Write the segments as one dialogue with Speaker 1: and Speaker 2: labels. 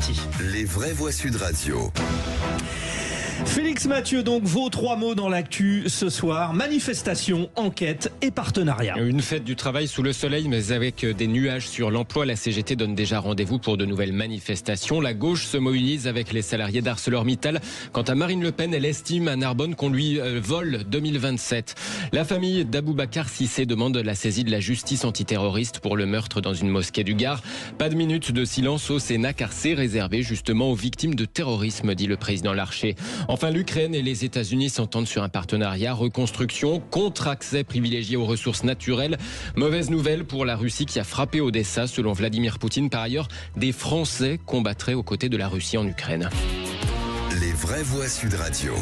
Speaker 1: parti.
Speaker 2: Les vraies voix Sud Radio.
Speaker 1: Félix Mathieu, donc vos 3 mots dans l'actu ce soir: manifestation, enquête et partenariat.
Speaker 3: Une fête du travail sous le soleil, mais avec des nuages sur l'emploi. La CGT donne déjà rendez-vous pour de nouvelles manifestations. La gauche se mobilise avec les salariés d'ArcelorMittal. Quant à Marine Le Pen, elle estime à Narbonne qu'on lui vole 2027. La famille d'Aboubacar Cissé demande la saisie de la justice antiterroriste pour le meurtre dans une mosquée du Gard. Pas de minute de silence au Sénat, car c'est réservé justement aux victimes de terrorisme, dit le président Larcher. Enfin, l'Ukraine et les États-Unis s'entendent sur un partenariat reconstruction contre accès privilégié aux ressources naturelles. Mauvaise nouvelle pour la Russie qui a frappé Odessa. Selon Vladimir Poutine, par ailleurs, des Français combattraient aux côtés de la Russie en Ukraine.
Speaker 2: Les vraies voix Sud Radio.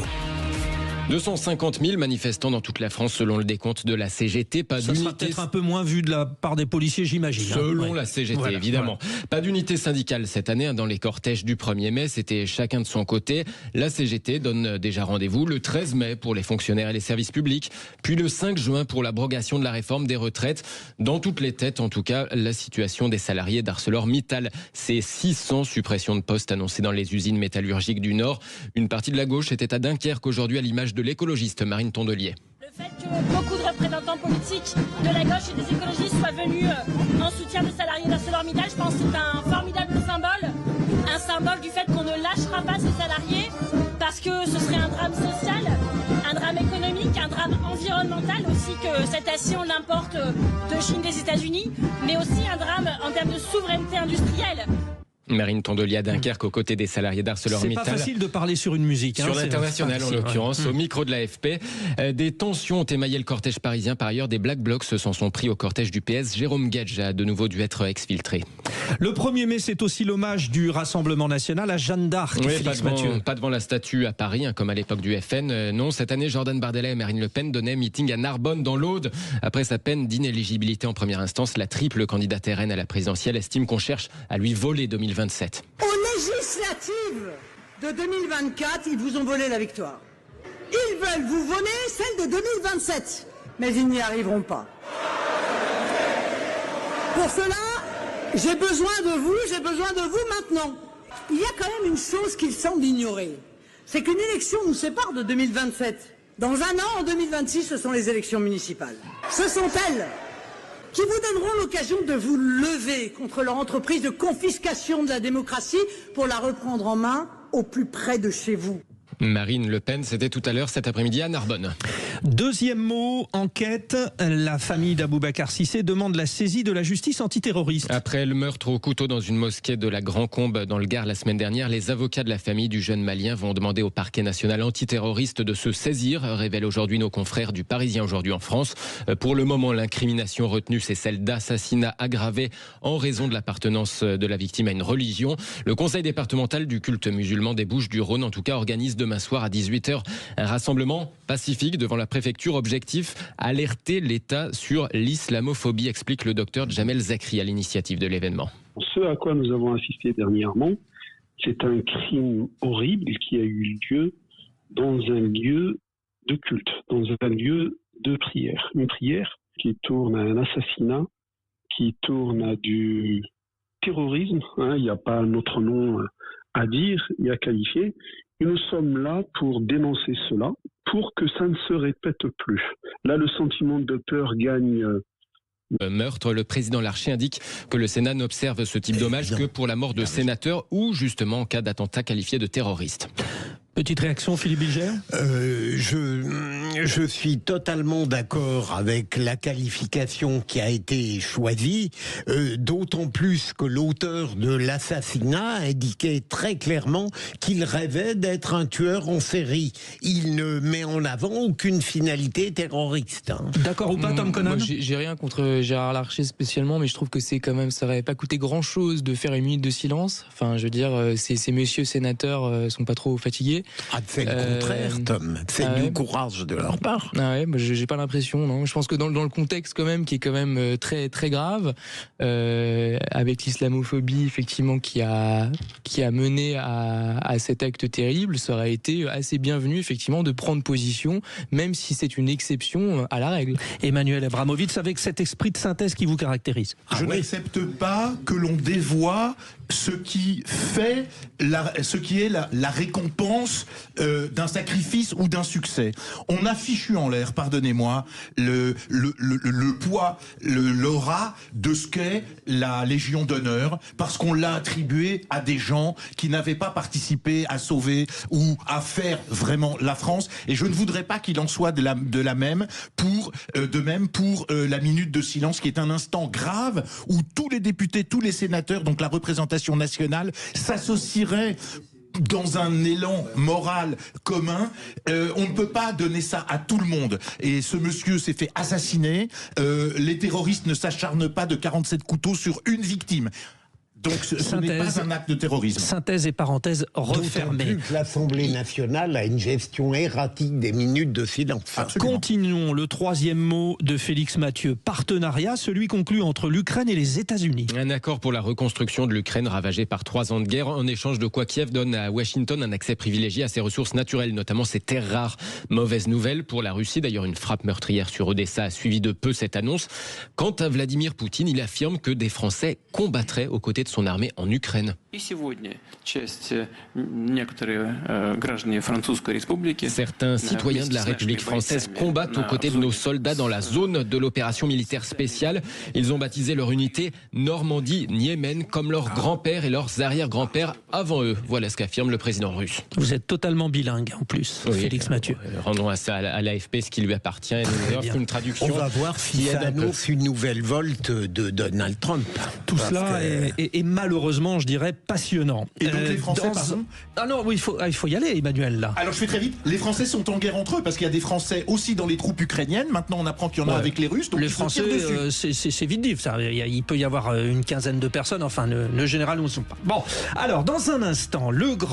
Speaker 3: 250 000 manifestants dans toute la France selon le décompte de la CGT. Pas
Speaker 1: Ça sera peut-être un peu moins vu de la part des policiers, j'imagine.
Speaker 3: Selon la CGT, évidemment. Voilà. Pas d'unité syndicale cette année dans les cortèges du 1er mai. C'était chacun de son côté. La CGT donne déjà rendez-vous le 13 mai pour les fonctionnaires et les services publics. Puis le 5 juin pour l'abrogation de la réforme des retraites. Dans toutes les têtes, en tout cas, la situation des salariés d'ArcelorMittal. C'est 600 suppressions de postes annoncées dans les usines métallurgiques du Nord. Une partie de la gauche était à Dunkerque aujourd'hui, à l'image de l'écologiste Marine Tondelier.
Speaker 4: Le fait que beaucoup de représentants politiques de la gauche et des écologistes soient venus en soutien des salariés d'ArcelorMittal, je pense que c'est un formidable symbole. Un symbole du fait qu'on ne lâchera pas ces salariés parce que ce serait un drame social, un drame économique, un drame environnemental aussi, que cette acier on l'importe de Chine, des États-Unis, mais aussi un drame en termes de souveraineté industrielle.
Speaker 3: Marine Tondelier à Dunkerque aux côtés des salariés d'ArcelorMittal.
Speaker 1: C'est pas facile de parler sur une musique.
Speaker 3: Sur l'international en l'occurrence, au micro de l'AFP. Des tensions ont émaillé le cortège parisien. Par ailleurs, des Black Blocs s'en sont pris au cortège du PS. Jérôme Gage a de nouveau dû être exfiltré.
Speaker 1: Le 1er mai, c'est aussi l'hommage du Rassemblement National à Jeanne d'Arc.
Speaker 3: Oui, pas devant la statue à Paris, comme à l'époque du FN. Non, cette année, Jordan Bardella et Marine Le Pen donnaient meeting à Narbonne, dans l'Aude. Après sa peine d'inéligibilité en première instance, la triple candidate RN à la présidentielle estime qu'on cherche à lui voler 2027.
Speaker 5: Aux législatives de 2024, ils vous ont volé la victoire. Ils veulent vous voler celle de 2027, mais ils n'y arriveront pas. Pour cela, j'ai besoin de vous maintenant. Il y a quand même une chose qu'ils semblent ignorer, c'est qu'une élection nous sépare de 2027. Dans un an, en 2026, ce sont les élections municipales. Ce sont elles qui vous donneront l'occasion de vous lever contre leur entreprise de confiscation de la démocratie pour la reprendre en main au plus près de chez vous.
Speaker 3: Marine Le Pen, c'était tout à l'heure cet après-midi à Narbonne.
Speaker 1: Deuxième mot, enquête. La famille d'Aboubacar Cissé demande la saisie de la justice antiterroriste.
Speaker 3: Après le meurtre au couteau dans une mosquée de la Grand-Combe dans le Gard la semaine dernière, les avocats de la famille du jeune Malien vont demander au parquet national antiterroriste de se saisir, révèlent aujourd'hui nos confrères du Parisien aujourd'hui en France. Pour le moment, l'incrimination retenue, c'est celle d'assassinat aggravé en raison de l'appartenance de la victime à une religion. Le conseil départemental du culte musulman des Bouches-du-Rhône, en tout cas, organise demain soir à 18h un rassemblement pacifique devant la préfecture. Objectif, alerter l'État sur l'islamophobie, explique le docteur Jamel Zakri à l'initiative de l'événement.
Speaker 6: Ce à quoi nous avons assisté dernièrement, c'est un crime horrible qui a eu lieu dans un lieu de culte, dans un lieu de prière. Une prière qui tourne à un assassinat, qui tourne à du terrorisme, il n'y a pas un autre nom à dire et à qualifier. Et nous sommes là pour dénoncer cela, pour que ça ne se répète plus. Là, le sentiment de peur gagne.
Speaker 3: Meurtre, le président Larcher indique que le Sénat n'observe ce type d'hommage que pour la mort de sénateurs ou justement en cas d'attentat qualifié de terroriste.
Speaker 1: Petite réaction, Philippe Bilger ?
Speaker 7: Je suis totalement d'accord avec la qualification qui a été choisie, d'autant plus que l'auteur de l'assassinat indiquait très clairement qu'il rêvait d'être un tueur en série. Il ne met en avant aucune finalité terroriste.
Speaker 1: D'accord ou pas, Tom Conan ?
Speaker 8: J'ai rien contre Gérard Larcher spécialement, mais je trouve que c'est quand même, ça n'aurait pas coûté grand-chose de faire une minute de silence. Enfin, je veux dire, ces messieurs sénateurs sont pas trop fatigués.
Speaker 7: C'est le contraire, Tom. C'est du courage de leur part.
Speaker 8: Ah ouais, j'ai pas l'impression, non. Je pense que dans le contexte quand même, qui est quand même très très grave, avec l'islamophobie effectivement qui a mené à cet acte terrible, ça aurait été assez bienvenu effectivement de prendre position, même si c'est une exception à la règle.
Speaker 1: Emmanuel Abramovitch, avec cet esprit de synthèse qui vous caractérise.
Speaker 9: Je n'accepte pas que l'on dévoie ce qui est la récompense d'un sacrifice ou d'un succès. On a fichu en l'air, pardonnez-moi, le poids, l'aura de ce qu'est la Légion d'honneur, parce qu'on l'a attribué à des gens qui n'avaient pas participé à sauver ou à faire vraiment la France. Et je ne voudrais pas qu'il en soit de même pour la minute de silence, qui est un instant grave où tous les députés, tous les sénateurs, donc la représentation nationale, s'associeraient dans un élan moral commun. On ne peut pas donner ça à tout le monde. Et ce monsieur s'est fait assassiner. Les terroristes ne s'acharnent pas de 47 couteaux sur une victime. Donc ce n'est pas un acte de terrorisme.
Speaker 1: Synthèse et parenthèse refermée.
Speaker 7: D'autant plus que l'Assemblée nationale a une gestion erratique des minutes de silence.
Speaker 9: Absolument.
Speaker 1: Continuons. Le troisième mot de Félix Mathieu. Partenariat, celui conclu entre l'Ukraine et les États-Unis.
Speaker 3: Un accord pour la reconstruction de l'Ukraine ravagée par 3 ans de guerre, en échange de quoi Kiev donne à Washington un accès privilégié à ses ressources naturelles, notamment ses terres rares. Mauvaise nouvelle pour la Russie. D'ailleurs, une frappe meurtrière sur Odessa a suivi de peu cette annonce. Quant à Vladimir Poutine, il affirme que des Français combattraient aux côtés de son armée en Ukraine. Certains citoyens de la République française combattent aux côtés de nos soldats dans la zone de l'opération militaire spéciale. Ils ont baptisé leur unité Normandie-Niémen, comme leurs grands-pères et leurs arrière-grands-pères avant eux. Voilà ce qu'affirme le président russe.
Speaker 1: Vous êtes totalement bilingue en plus, oui, Félix Mathieu.
Speaker 3: Rendons à ça à l'AFP ce qui lui appartient. Et nous offre une traduction.
Speaker 7: On va voir si ça annonce une nouvelle volte de Donald Trump.
Speaker 1: Tout cela est malheureusement, je dirais, passionnant.
Speaker 9: Et donc les Français, pardon ?
Speaker 1: Ah non, oui, il faut y aller, Emmanuel, là.
Speaker 9: Alors je fais très vite. Les Français sont en guerre entre eux, parce qu'il y a des Français aussi dans les troupes ukrainiennes. Maintenant, on apprend qu'il y en a avec les Russes. Donc
Speaker 1: les Français, c'est vite dit. Il peut y avoir une quinzaine de personnes. Enfin, le général ne sont pas. Bon, alors, dans un instant, le grand